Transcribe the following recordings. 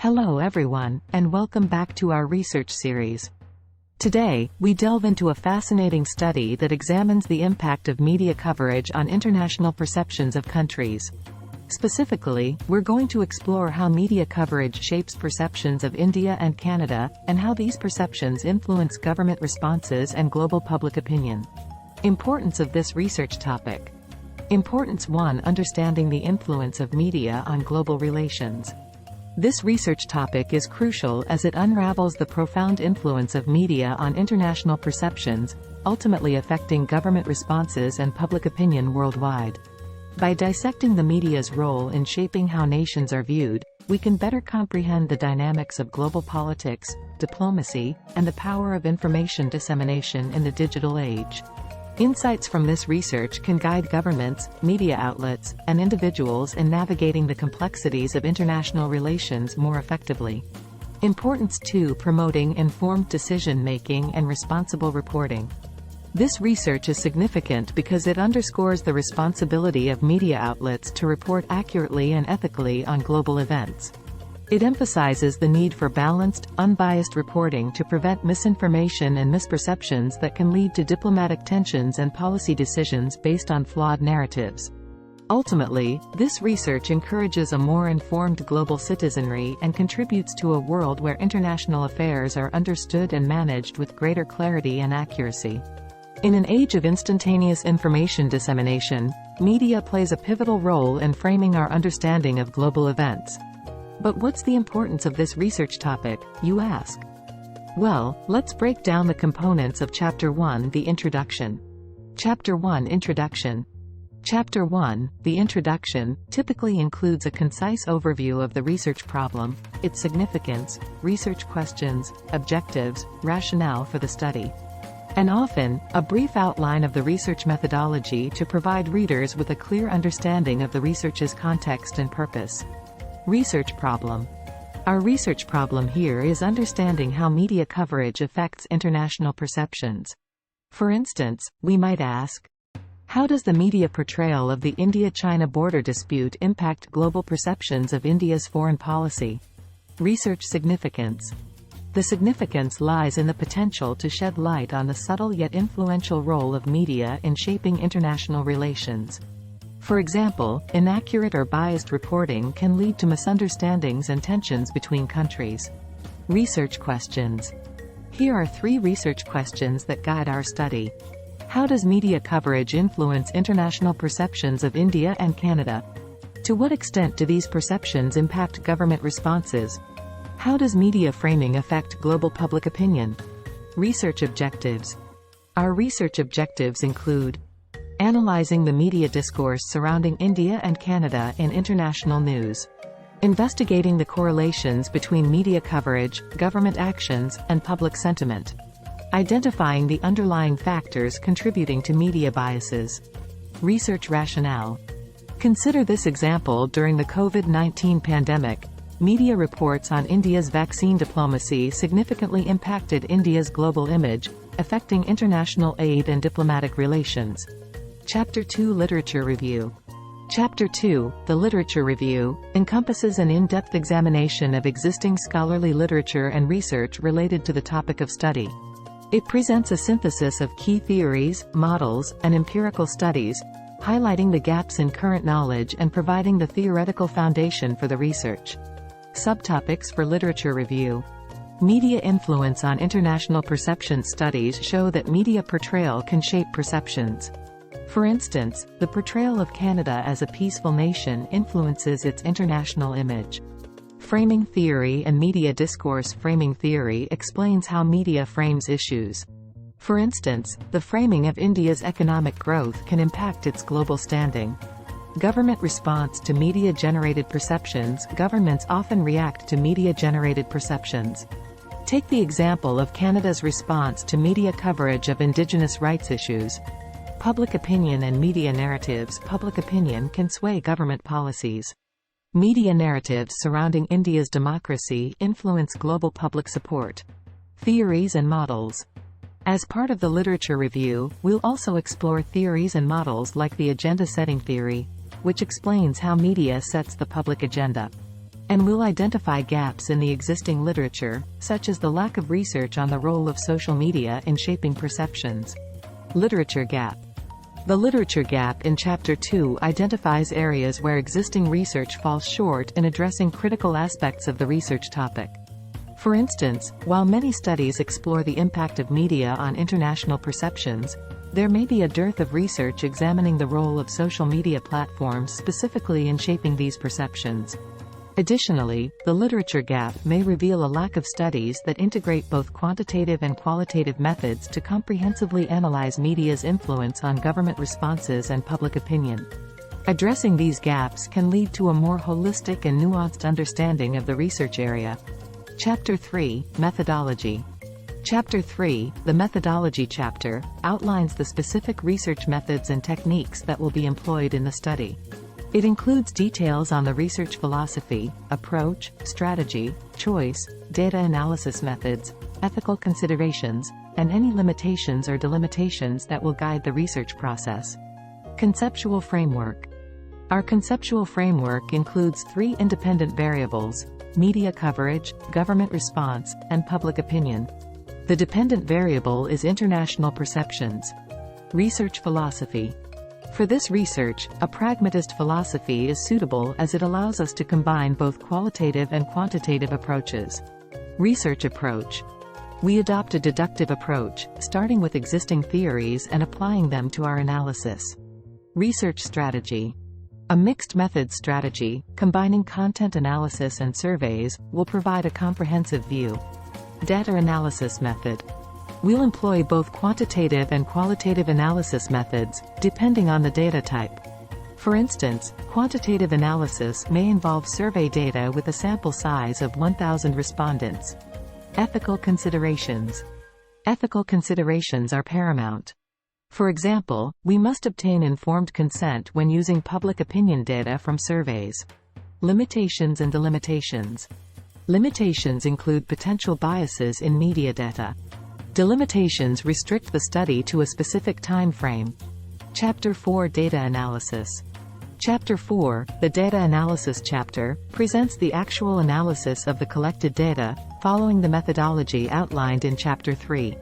Hello everyone, and welcome back to our research series. Today, we delve into a fascinating study that examines the impact of media coverage on international perceptions of countries. Specifically, we're going to explore how media coverage shapes perceptions of India and Canada, and how these perceptions influence government responses and global public opinion. Importance of this research topic. Importance 1. Understanding the influence of media on global relations. This research topic is crucial as it unravels the profound influence of media on international perceptions, ultimately affecting government responses and public opinion worldwide. By dissecting the media's role in shaping how nations are viewed, we can better comprehend the dynamics of global politics, diplomacy, and the power of information dissemination in the digital age. Insights from this research can guide governments, media outlets, and individuals in navigating the complexities of international relations more effectively. Importance 2. Promoting informed decision-making and responsible reporting. This research is significant because it underscores the responsibility of media outlets to report accurately and ethically on global events. It emphasizes the need for balanced, unbiased reporting to prevent misinformation and misperceptions that can lead to diplomatic tensions and policy decisions based on flawed narratives. Ultimately, this research encourages a more informed global citizenry and contributes to a world where international affairs are understood and managed with greater clarity and accuracy. In an age of instantaneous information dissemination, media plays a pivotal role in framing our understanding of global events. But what's the importance of this research topic, you ask? Well, let's break down the components of Chapter 1, the Introduction. Chapter 1, Introduction. Chapter 1, the Introduction, typically includes a concise overview of the research problem, its significance, research questions, objectives, rationale for the study, and often, a brief outline of the research methodology to provide readers with a clear understanding of the research's context and purpose. Research problem. Our research problem here is understanding how media coverage affects international perceptions. For instance, we might ask, how does the media portrayal of the India-China border dispute impact global perceptions of India's foreign policy? Research significance. The significance lies in the potential to shed light on the subtle yet influential role of media in shaping international relations. For example, inaccurate or biased reporting can lead to misunderstandings and tensions between countries. Research questions. Here are 3 research questions that guide our study. How does media coverage influence international perceptions of India and Canada? To what extent do these perceptions impact government responses? How does media framing affect global public opinion? Research objectives. Our research objectives include analyzing the media discourse surrounding India and Canada in international news, investigating the correlations between media coverage, government actions, and public sentiment, identifying the underlying factors contributing to media biases. Research rationale. Consider this example during the COVID-19 pandemic. Media reports on India's vaccine diplomacy significantly impacted India's global image, affecting international aid and diplomatic relations. Chapter 2, Literature Review. Chapter 2, the Literature Review, encompasses an in-depth examination of existing scholarly literature and research related to the topic of study. It presents a synthesis of key theories, models, and empirical studies, highlighting the gaps in current knowledge and providing the theoretical foundation for the research. Subtopics for literature review. Media influence on international perception. Studies show that media portrayal can shape perceptions. For instance, the portrayal of Canada as a peaceful nation influences its international image. Framing theory and media discourse. Framing theory explains how media frames issues. For instance, the framing of India's economic growth can impact its global standing. Government response to media-generated perceptions. Governments often react to media-generated perceptions. Take the example of Canada's response to media coverage of Indigenous rights issues. Public opinion and media narratives. Public opinion can sway government policies. Media narratives surrounding India's democracy influence global public support. Theories and models. As part of the literature review, we'll also explore theories and models like the agenda setting theory, which explains how media sets the public agenda. and we'll identify gaps in the existing literature, such as the lack of research on the role of social media in shaping perceptions. Literature gap. The literature gap in Chapter 2 identifies areas where existing research falls short in addressing critical aspects of the research topic. For instance, while many studies explore the impact of media on international perceptions, there may be a dearth of research examining the role of social media platforms specifically in shaping these perceptions. Additionally, the literature gap may reveal a lack of studies that integrate both quantitative and qualitative methods to comprehensively analyze media's influence on government responses and public opinion. Addressing these gaps can lead to a more holistic and nuanced understanding of the research area. Chapter 3, Methodology. Chapter 3, the Methodology chapter, outlines the specific research methods and techniques that will be employed in the study. It includes details on the research philosophy, approach, strategy, choice, data analysis methods, ethical considerations, and any limitations or delimitations that will guide the research process. Conceptual framework. Our conceptual framework includes 3 independent variables: media coverage, government response, and public opinion. The dependent variable is international perceptions. Research philosophy. For this research, a pragmatist philosophy is suitable as it allows us to combine both qualitative and quantitative approaches. Research approach. We adopt a deductive approach, starting with existing theories and applying them to our analysis. Research strategy. A mixed methods strategy, combining content analysis and surveys, will provide a comprehensive view. Data analysis method. We'll employ both quantitative and qualitative analysis methods, depending on the data type. For instance, quantitative analysis may involve survey data with a sample size of 1,000 respondents. Ethical considerations. Ethical considerations are paramount. For example, we must obtain informed consent when using public opinion data from surveys. Limitations and delimitations. Limitations include potential biases in media data. Delimitations restrict the study to a specific time frame. Chapter 4, Data Analysis. Chapter 4, the Data Analysis chapter, presents the actual analysis of the collected data, following the methodology outlined in Chapter 3.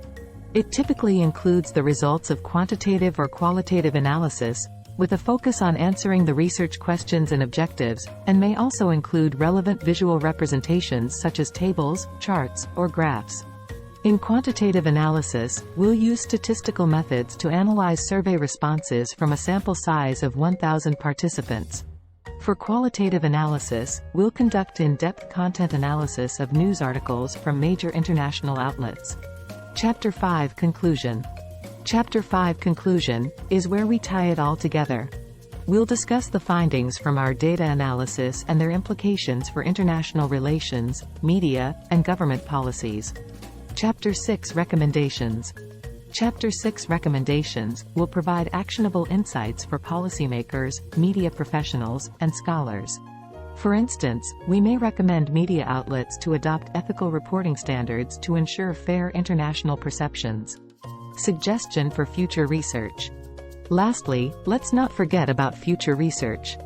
It typically includes the results of quantitative or qualitative analysis, with a focus on answering the research questions and objectives, and may also include relevant visual representations such as tables, charts, or graphs. In quantitative analysis, we'll use statistical methods to analyze survey responses from a sample size of 1,000 participants. For qualitative analysis, we'll conduct in-depth content analysis of news articles from major international outlets. Chapter 5, Conclusion. Chapter 5, Conclusion, is where we tie it all together. We'll discuss the findings from our data analysis and their implications for international relations, media, and government policies. Chapter 6, Recommendations. Chapter 6, Recommendations, will provide actionable insights for policymakers, media professionals, and scholars. For instance, we may recommend media outlets to adopt ethical reporting standards to ensure fair international perceptions. Suggestion for future research. Lastly, let's not forget about future research.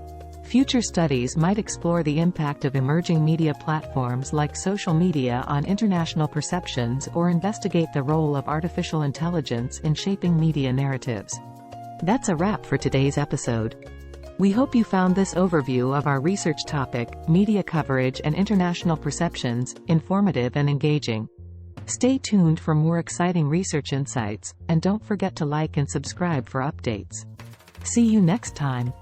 Future studies might explore the impact of emerging media platforms like social media on international perceptions or investigate the role of artificial intelligence in shaping media narratives. That's a wrap for today's episode. We hope you found this overview of our research topic, media coverage and international perceptions, informative and engaging. Stay tuned for more exciting research insights, and don't forget to like and subscribe for updates. See you next time.